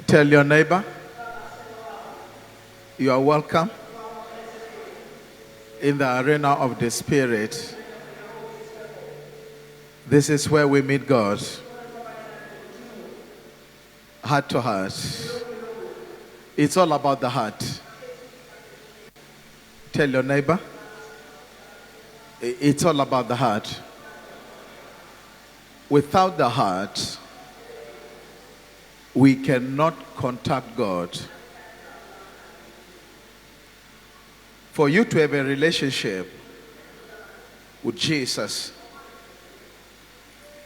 Tell your neighbor, you are welcome in the arena of the Spirit. This is where we meet God, heart to heart. It's all about the heart. Tell your neighbor, it's all about the heart. Without the heart, we cannot contact God. For you to have a relationship with Jesus,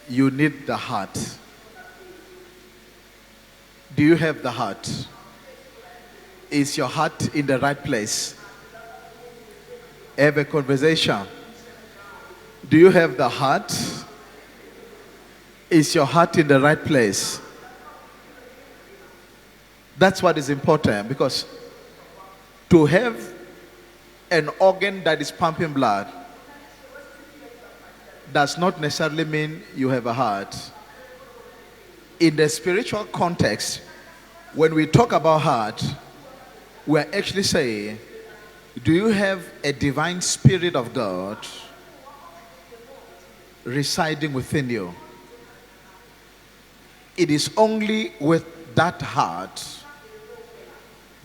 you need the heart. Do you have the heart? Is your heart in the right place? Have a conversation. Do you have the heart? Is your heart in the right place? That's what is important, because to have an organ that is pumping blood does not necessarily mean you have a heart. In the spiritual context, when we talk about heart, we're actually saying, do you have a divine spirit of God residing within you? It is only with that heart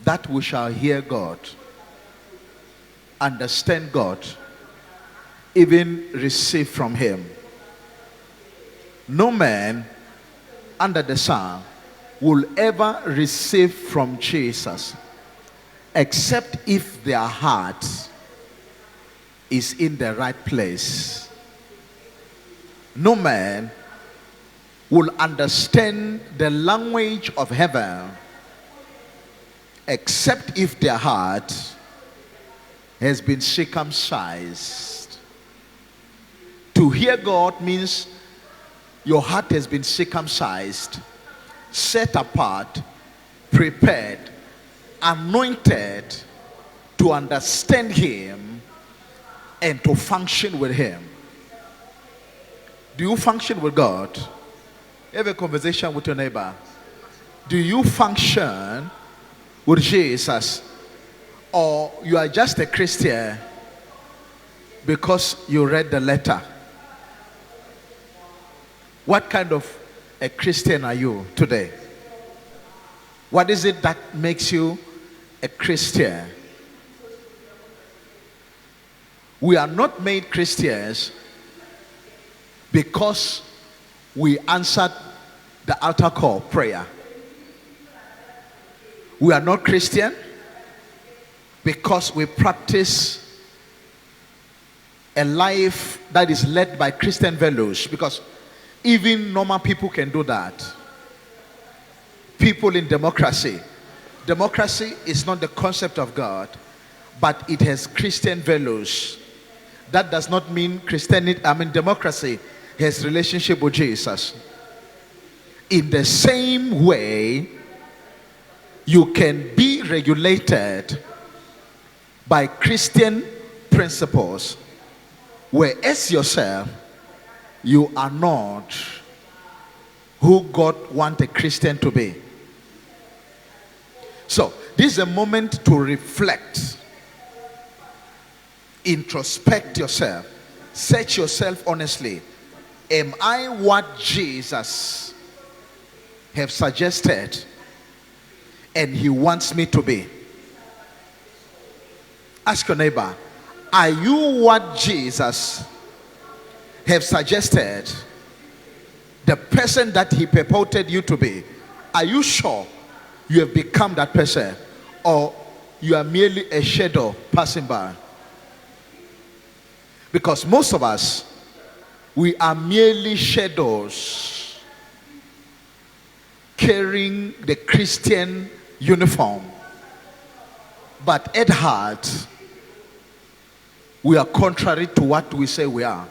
that we shall hear God, understand God, even receive from Him. No man under the sun will ever receive from Jesus except if their heart is in the right place. No man will understand the language of heaven except if their heart has been circumcised. To hear God means your heart has been circumcised, set apart, prepared, anointed to understand Him and to function with Him. Do you function with God? Have a conversation with your neighbor. Do you function with Jesus? Or you are just a Christian because you read the letter? What kind of a Christian are you today? What is it that makes you a Christian? We are not made Christians because we answered the altar call prayer. We are not Christian because we practice a life that is led by Christian values, because even normal people can do that. People in democracy is not the concept of God, but it has Christian values. That does not mean democracy has relationship with Jesus. In the same way, you can be regulated by Christian principles, whereas yourself, you are not who God wants a Christian to be. So, this is a moment to reflect, introspect yourself, search yourself honestly. Am I what Jesus have suggested and He wants me to be? Ask your neighbor, are you what Jesus have suggested, the person that He purported you to be? Are you sure you have become that person, or you are merely a shadow passing by? Because most of us, we are merely shadows carrying the Christian uniform, but at heart we are contrary to what we say we are.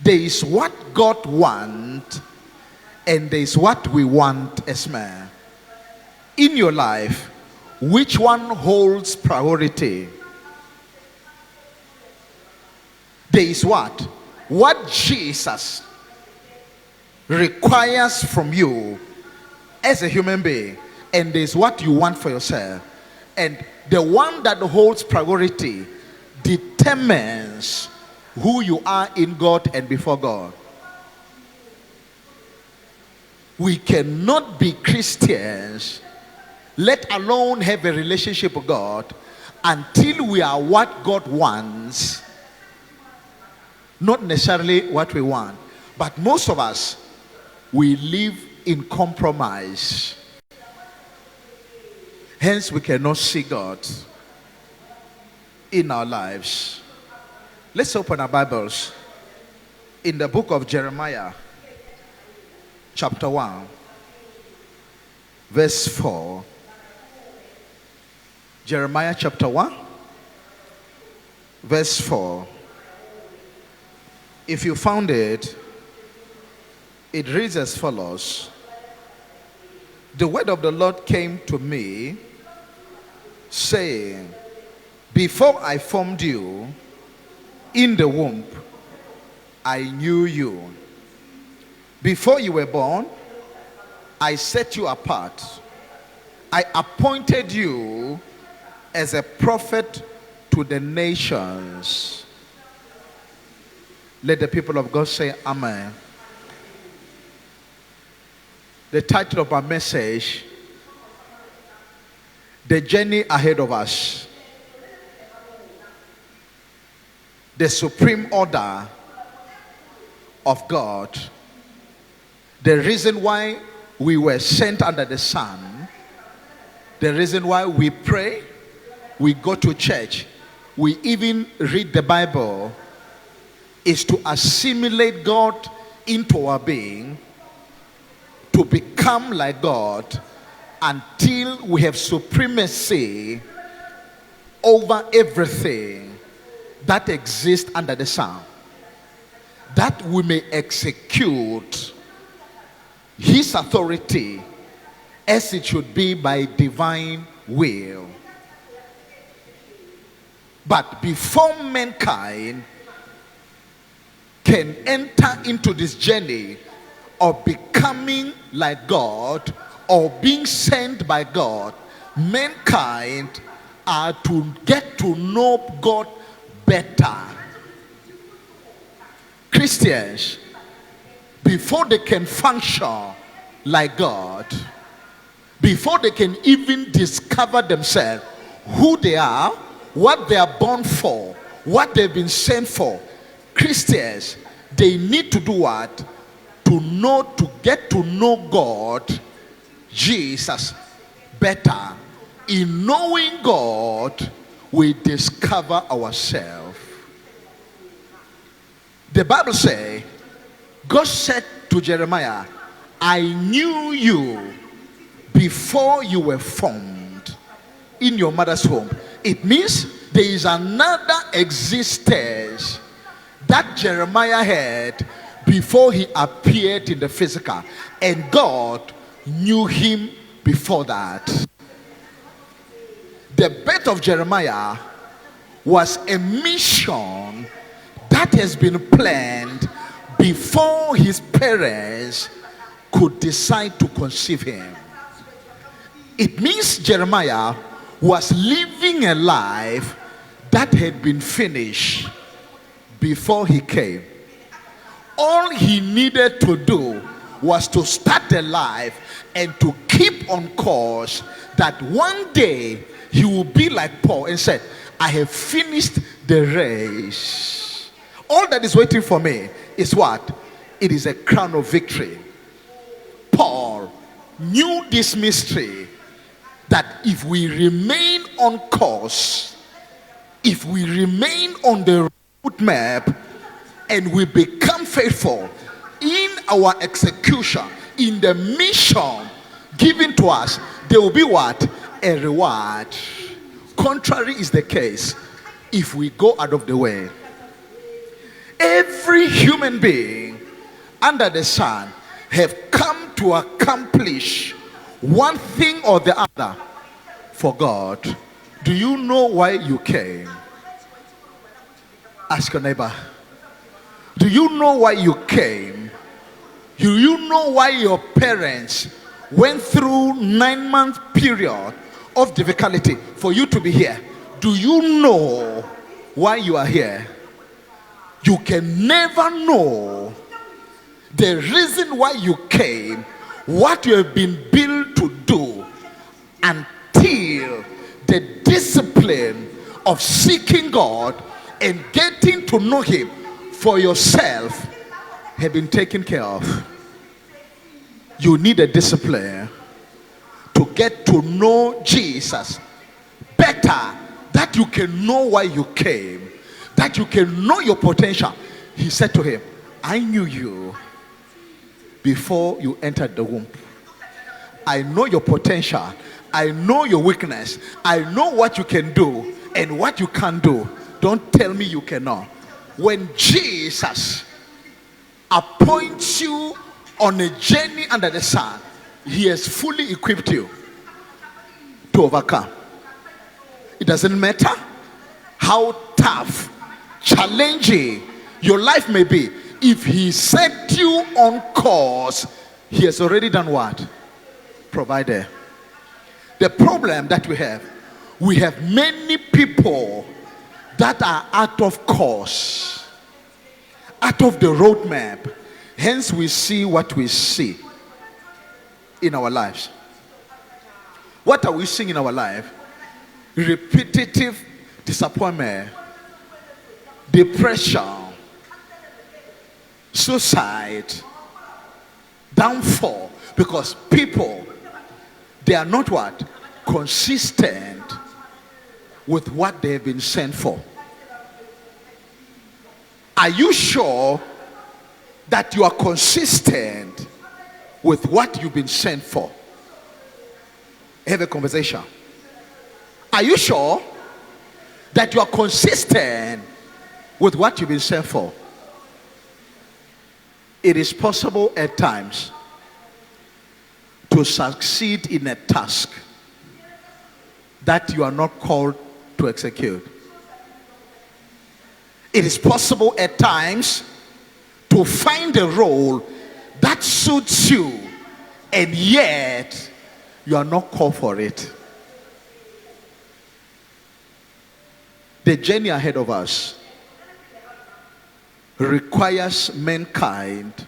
There is what God wants, and there is what we want as man. In your life, which one holds priority? There is what Jesus requires from you as a human being, and there's what you want for yourself. And the one that holds priority determines who you are in God and before God. We cannot be Christians, let alone have a relationship with God, until we are what God wants, not necessarily what we want. But most of us, we live in compromise. Hence, we cannot see God in our lives. Let's open our Bibles in the book of Jeremiah, chapter 1, verse 4. Jeremiah chapter 1, verse 4. If you found it, it reads as follows. The word of the Lord came to me, saying, before I formed you in the womb, I knew you. Before you were born, I set you apart. I appointed you as a prophet to the nations. Let the people of God say amen. The title of our message, the journey ahead of us. The supreme order of God. The reason why we were sent under the sun. The reason why we pray, we go to church, we even read the Bible, is to assimilate God into our being, to become like God, until we have supremacy over everything that exists under the sun, that we may execute his authority as it should be by divine will. But before mankind can enter into this journey of becoming like God or being sent by God, mankind are to get to know God better. Christians, before they can function like God, before they can even discover themselves, who they are, what they are born for, what they've been sent for, Christians, they need to do what? To get to know God, Jesus, better. In knowing God, we discover ourselves. The Bible says, God said to Jeremiah, I knew you before you were formed in your mother's womb. It means there is another existence that Jeremiah had before he appeared in the physical, and God knew him before that. The birth of Jeremiah was a mission that has been planned before his parents could decide to conceive him. It means Jeremiah was living a life that had been finished before he came. All he needed to do was to start a life and to keep on course, that one day he will be like Paul and said, I have finished the race. All that is waiting for me is what? It is a crown of victory. Paul knew this mystery, that if we remain on course, if we remain on the route map, and we become faithful in our execution, in the mission given to us, there will be what? A reward. Contrary is the case if we go out of the way. Every human being under the sun have come to accomplish one thing or the other for God. Do you know why you came? Ask your neighbor. Do you know why you came? Do you know why your parents went through 9-month period of difficulty for you to be here? Do you know why you are here? You can never know the reason why you came, what you have been built to do, until the discipline of seeking God and getting to know Him for yourself have been taken care of. You need a discipline to get to know Jesus better, that you can know why you came, that you can know your potential. He said to him, I knew you before you entered the womb. I know your potential. I know your weakness. I know what you can do and what you can't do. Don't tell me you cannot. When Jesus appoints you on a journey under the sun, He has fully equipped you to overcome. It doesn't matter how tough, challenging your life may be. If He set you on course, He has already done what? Provided. The problem that we have many people that are out of course, out of the roadmap. Hence we see what we see in our lives. What are we seeing in our life? Repetitive disappointment, depression, suicide, downfall, because people, they are not what? Consistent with what they have been sent for. Are you sure that you are consistent with what you've been sent for? Have a conversation. Are you sure that you are consistent with what you've been sent for? It is possible at times to succeed in a task that you are not called to execute. It is possible at times to find a role that suits you, and yet you are not called for it. The journey ahead of us requires mankind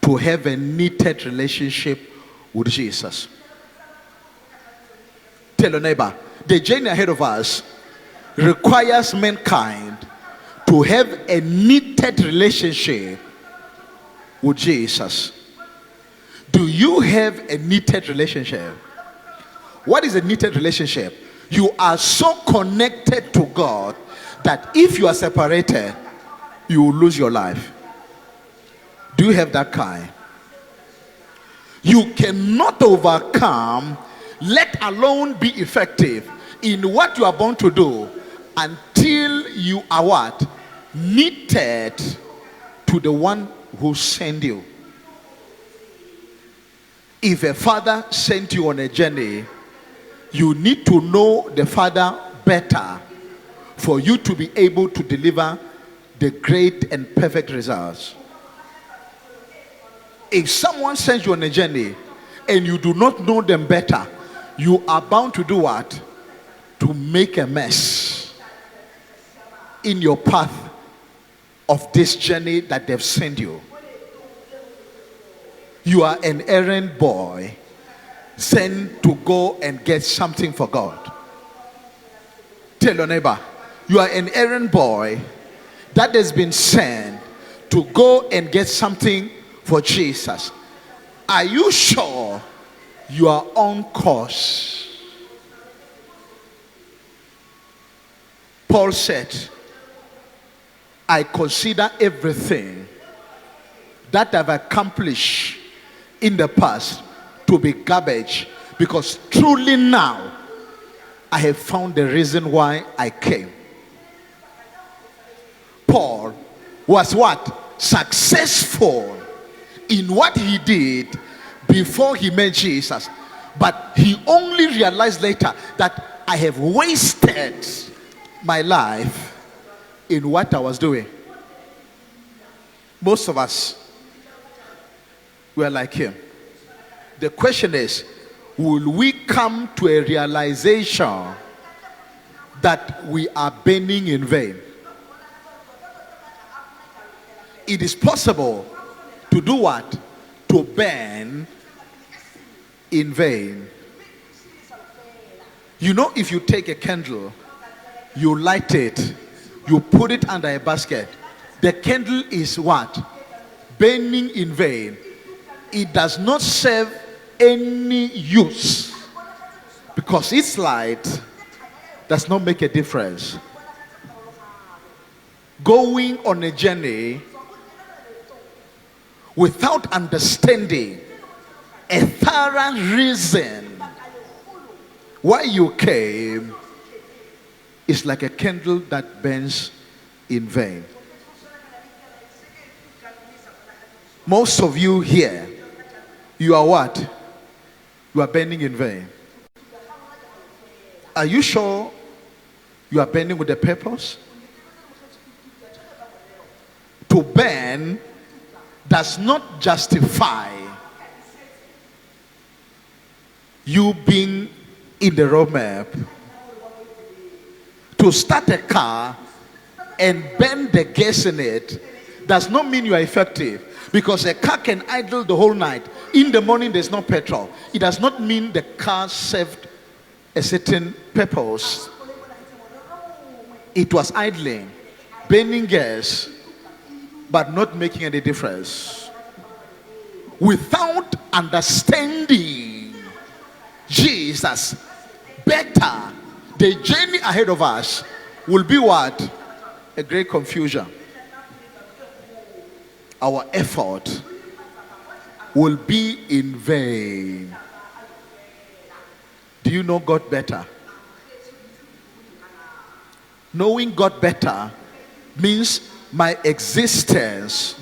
to have a knitted relationship with Jesus. Tell your neighbor, the journey ahead of us requires mankind to have a knitted relationship with Jesus. Do you have a knitted relationship? What is a knitted relationship? You are so connected to God that if you are separated, you will lose your life. Do you have that kind? You cannot overcome, let alone be effective in what you are born to do, until you are what? Knitted to the one who sent you. If a father sent you on a journey, you need to know the father better for you to be able to deliver the great and perfect results. If someone sends you on a journey and you do not know them better, you are bound to do what? To make a mess in your path of this journey that they've sent you. You are an errand boy sent to go and get something for God. Tell your neighbor, you are an errand boy that has been sent to go and get something for Jesus. Are you sure you are on course? Paul said, I consider everything that I've accomplished in the past to be garbage, because truly now I have found the reason why I came. Paul was what? Successful in what he did before he met Jesus, but he only realized later that I have wasted my life in what I was doing. Most of us, We are like him. The question is, will we come to a realization that we are burning in vain? It is possible to do what? To burn in vain. You know, if you take a candle, you light it, you put it under a basket, the candle is what? Burning in vain. It does not serve any use because its light does not make a difference. Going on a journey without understanding a thorough reason why you came is like a candle that burns in vain. Most of you here, you are what? You are burning in vain. Are you sure you are burning with a purpose? To burn does not justify you being in the roadmap. To start a car and burn the gas in it does not mean you are effective, because a car can idle the whole night. In the morning there's no petrol. It does not mean the car served a certain purpose. It was idling, burning gas, but not making any difference. Without understanding Jesus better, the journey ahead of us will be what? A great confusion. Our effort will be in vain. Do you know God better? Knowing God better means my existence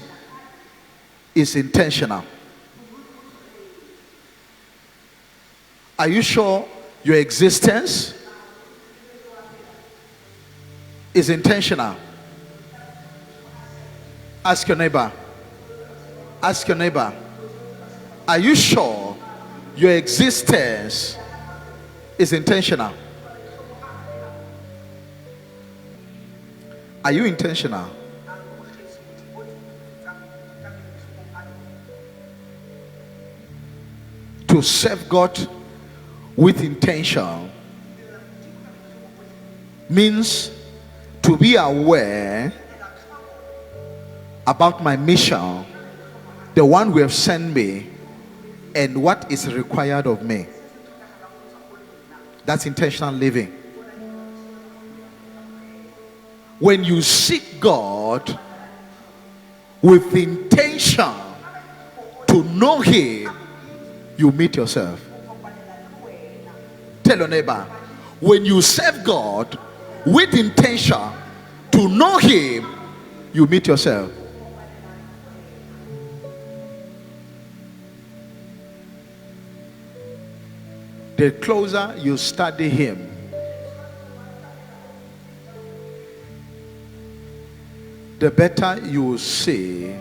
is intentional. Are you sure your existence is intentional? Ask your neighbor. Ask your neighbor. Are you sure your existence is intentional? Are you intentional? To serve God with intention means to be aware about my mission, the one who have sent me, and what is required of me. That's intentional living. When you seek God with intention to know Him, you meet yourself. Tell your neighbor, when you serve God with intention to know Him, you meet yourself. The closer you study Him, the better you will see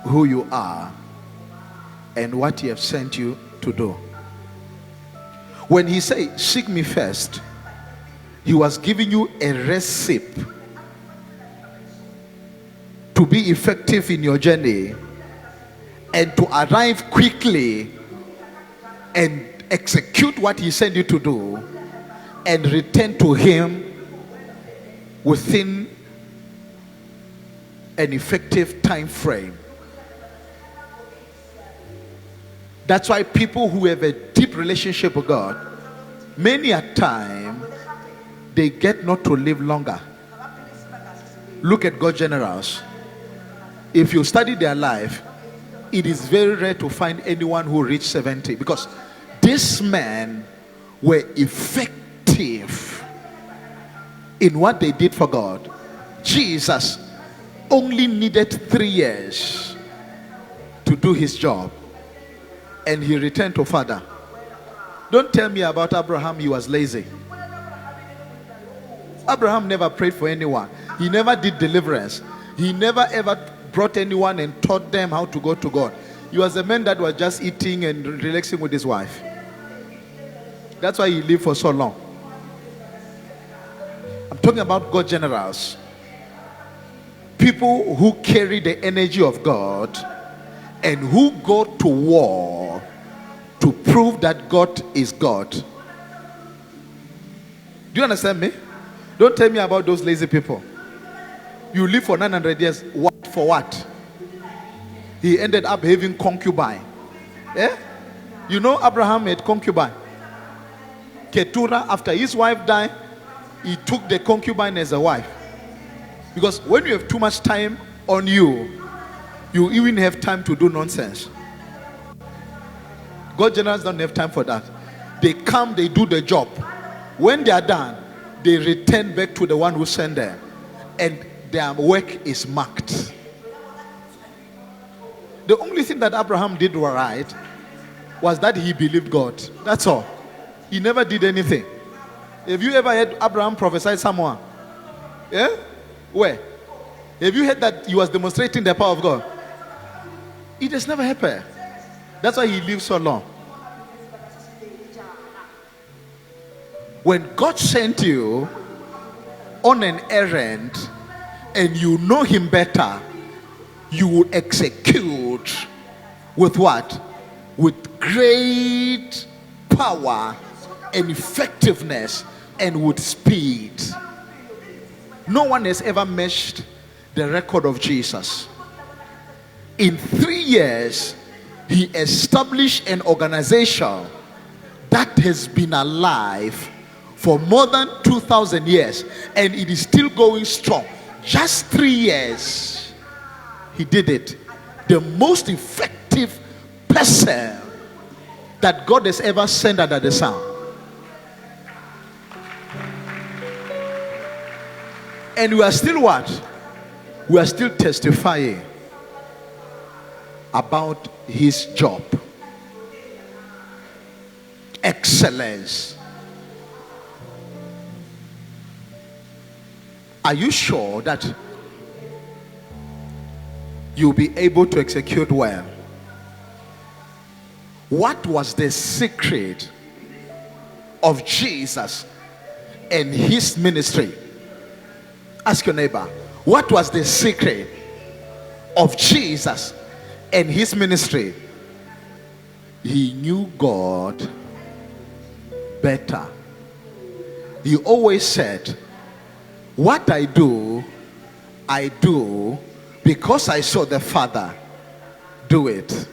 who you are and what He has sent you to do. When He said, seek me first, He was giving you a recipe to be effective in your journey and to arrive quickly and execute what He sent you to do and return to Him within an effective time frame. That's why people who have a deep relationship with God, many a time they get not to live longer. Look at God's generals. If you study their life, it is very rare to find anyone who reached 70, because these men were effective in what they did for God. Jesus only needed 3 years to do His job, and He returned to Father. Don't tell me about Abraham. He was lazy. Abraham never prayed for anyone. He never did deliverance. He never ever brought anyone and taught them how to go to God. He was a man that was just eating and relaxing with his wife. That's why he lived for so long. I'm talking about God generals. People who carry the energy of God and who go to war to prove that God is God. Do you understand me? Don't tell me about those lazy people. You live for 900 years. What for what? He ended up having concubine. Eh? You know Abraham had concubine. Keturah, after his wife died, he took the concubine as a wife. Because when you have too much time on you, you even have time to do nonsense. God generals don't have time for that. They come, they do the job. When they are done, they return back to the one who sent them. And their work is marked. The only thing that Abraham did right was that he believed God. That's all. He never did anything. Have you ever heard Abraham prophesy someone? Yeah? Where? Have you heard that he was demonstrating the power of God? It has never happened. That's why he lived so long. When God sent you on an errand and you know him better, you will execute with what? With great power and effectiveness and with speed. No one has ever matched the record of Jesus. In 3 years, he established an organization that has been alive for more than 2,000 years, and it is still going strong. Just 3 years, he did it. The most effective person that God has ever sent under the sun. And we are still what? We are still testifying about his job. Excellence. Are you sure that you'll be able to execute well? What was the secret of Jesus and his ministry? Ask your neighbor, what was the secret of Jesus and his ministry? He knew God better. He always said, what I do because I saw the Father do it.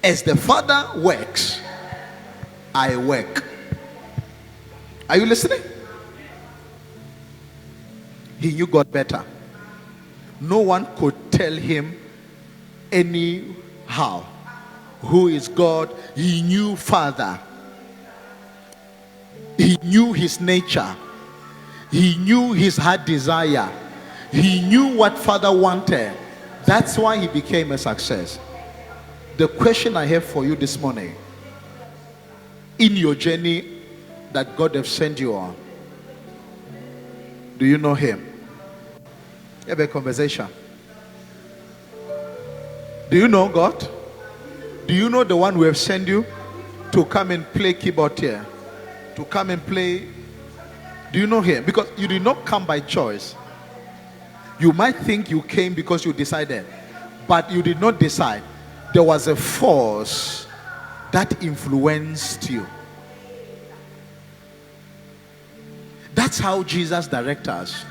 As the Father works, I work. Are you listening? He knew God better. No one could tell him anyhow who is God. He knew Father. He knew his nature. He knew his heart desire. He knew what Father wanted. That's why he became a success. The question I have for you this morning, in your journey that God has sent you on, do you know him? Have a conversation. Do you know God? Do you know the one who have sent you to come and play keyboard here? To come and play? Do you know him? Because you did not come by choice. You might think you came because you decided, but you did not decide. There was a force that influenced you. That's how Jesus directs us.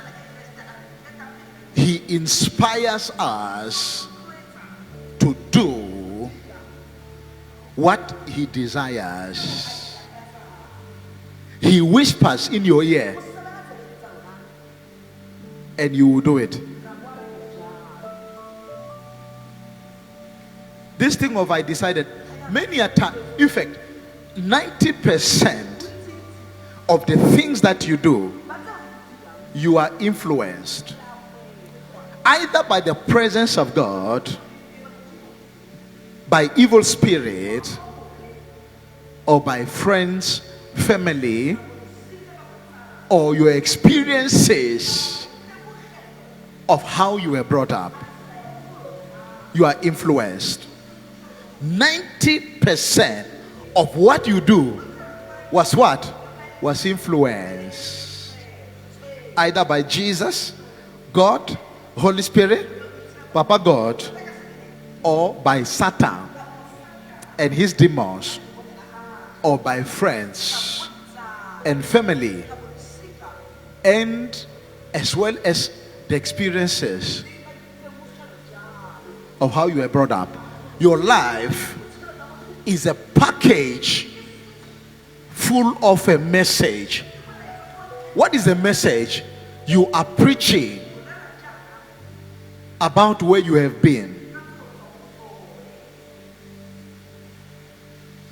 He inspires us to do what he desires. He whispers in your ear and you will do it. This thing of I decided, many a time, in fact, 90% of the things that you do, you are influenced either by the presence of God, by evil spirit, or by friends, family, or your experiences of how you were brought up. you are influenced. 90% of what you do was what? Was influenced. Either by Jesus, God, Holy Spirit, Papa God, or by Satan and his demons, or by friends and family, and as well as the experiences of how you were brought up. Your life is a package full of a message. What is the message? You are preaching about where you have been.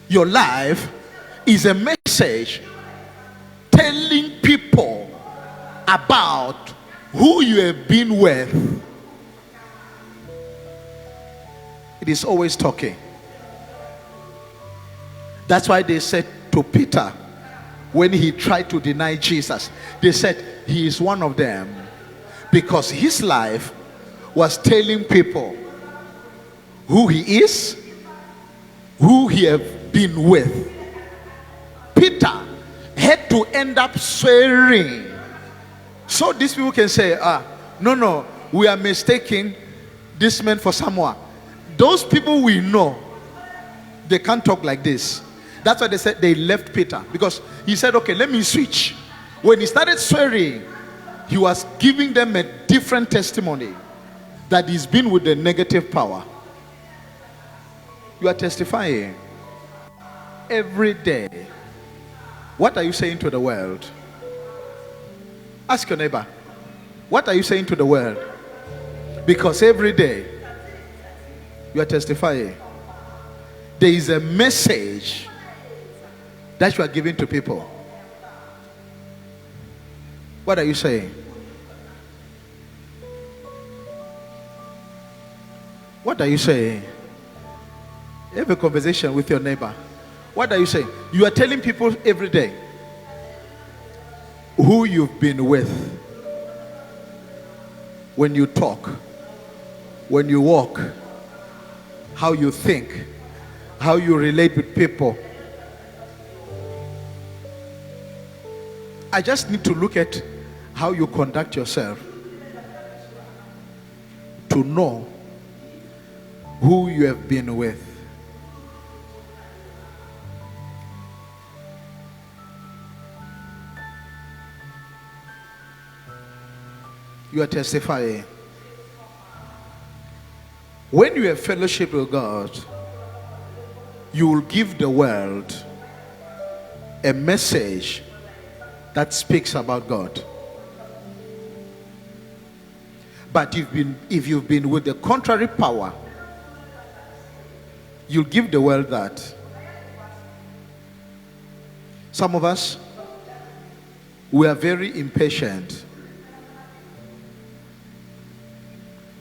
Your life is a message telling people about who you have been with. It is always talking. That's why they said to Peter, when he tried to deny Jesus, they said he is one of them, because his life was telling people who he is, who he have been with. Peter had to end up swearing, so these people can say, no, we are mistaking this man for someone. Those people we know, they can't talk like this. That's why they said they left Peter, because he said, okay, let me switch. When he started swearing, he was giving them a different testimony, that he's been with the negative power. You are testifying every day. What are you saying to the world? Ask your neighbor, what are you saying to the world? Because every day you are testifying. There is a message that you are giving to people. What are you saying? What are you saying? Have a conversation with your neighbor. What are you saying? You are telling people every day who you've been with. When you talk, when you walk, how you think, how you relate with people. I just need to look at how you conduct yourself to know who you have been with. You are testifying. When you have fellowship with God, you will give the world a message that speaks about God. But if you've been with the contrary power, you'll give the world that. Some of us, we are very impatient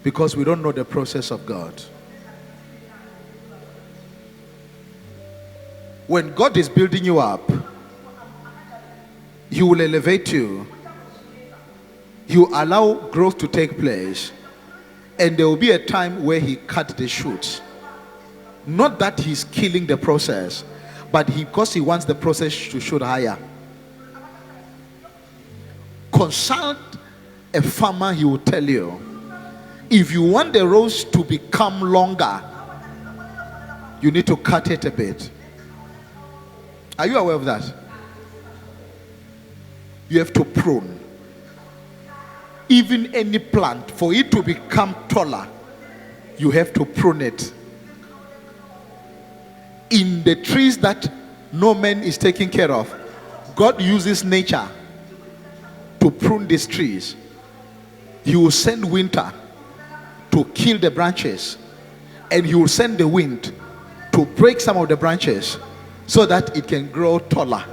because we don't know the process of God. When God is building you up, He will elevate you. He will allow growth to take place. And there will be a time where He cut the shoots. Not that He's killing the process, but because He wants the process to shoot higher. Consult a farmer, he will tell you, if you want the rose to become longer, you need to cut it a bit. Are you aware of that? You have to prune. Even any plant, for it to become taller, you have to prune it. In the trees that no man is taking care of, God uses nature to prune these trees. He will send winter to kill the branches, and He will send the wind to break some of the branches so that it can grow taller.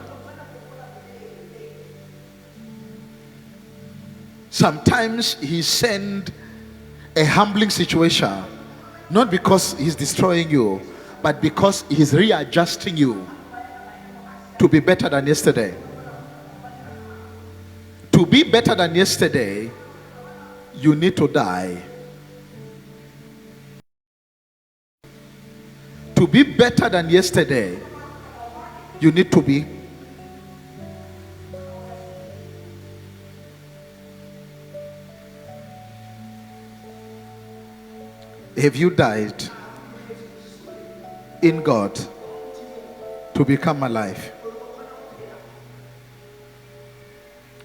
Sometimes He sends a humbling situation, not because He's destroying you, but because He's readjusting you to be better than yesterday. To be better than yesterday, you need to die. to be better than yesterday, you need to be. Have you died in God to become alive?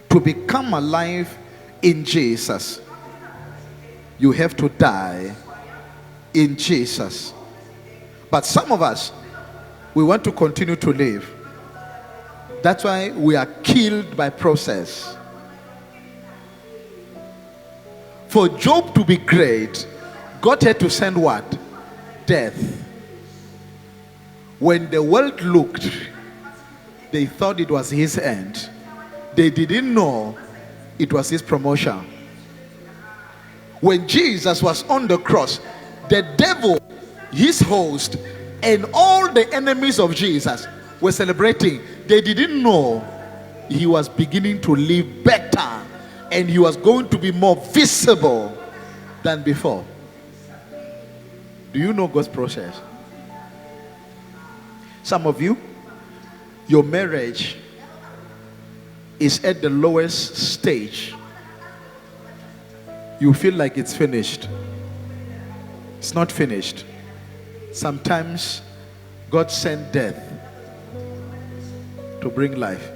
To become alive in Jesus, you have to die in Jesus. But some of us, we want to continue to live. That's why we are killed by process. For Job to be great, God had to send what? Death. When the world looked, they thought it was his end. They didn't know it was his promotion. When Jesus was on the cross, the devil, his host, and all the enemies of Jesus were celebrating. They didn't know he was beginning to live better, and he was going to be more visible than before. Do you know God's process? Some of you, your marriage is at the lowest stage. You feel like it's finished. It's not finished. Sometimes God sent death to bring life.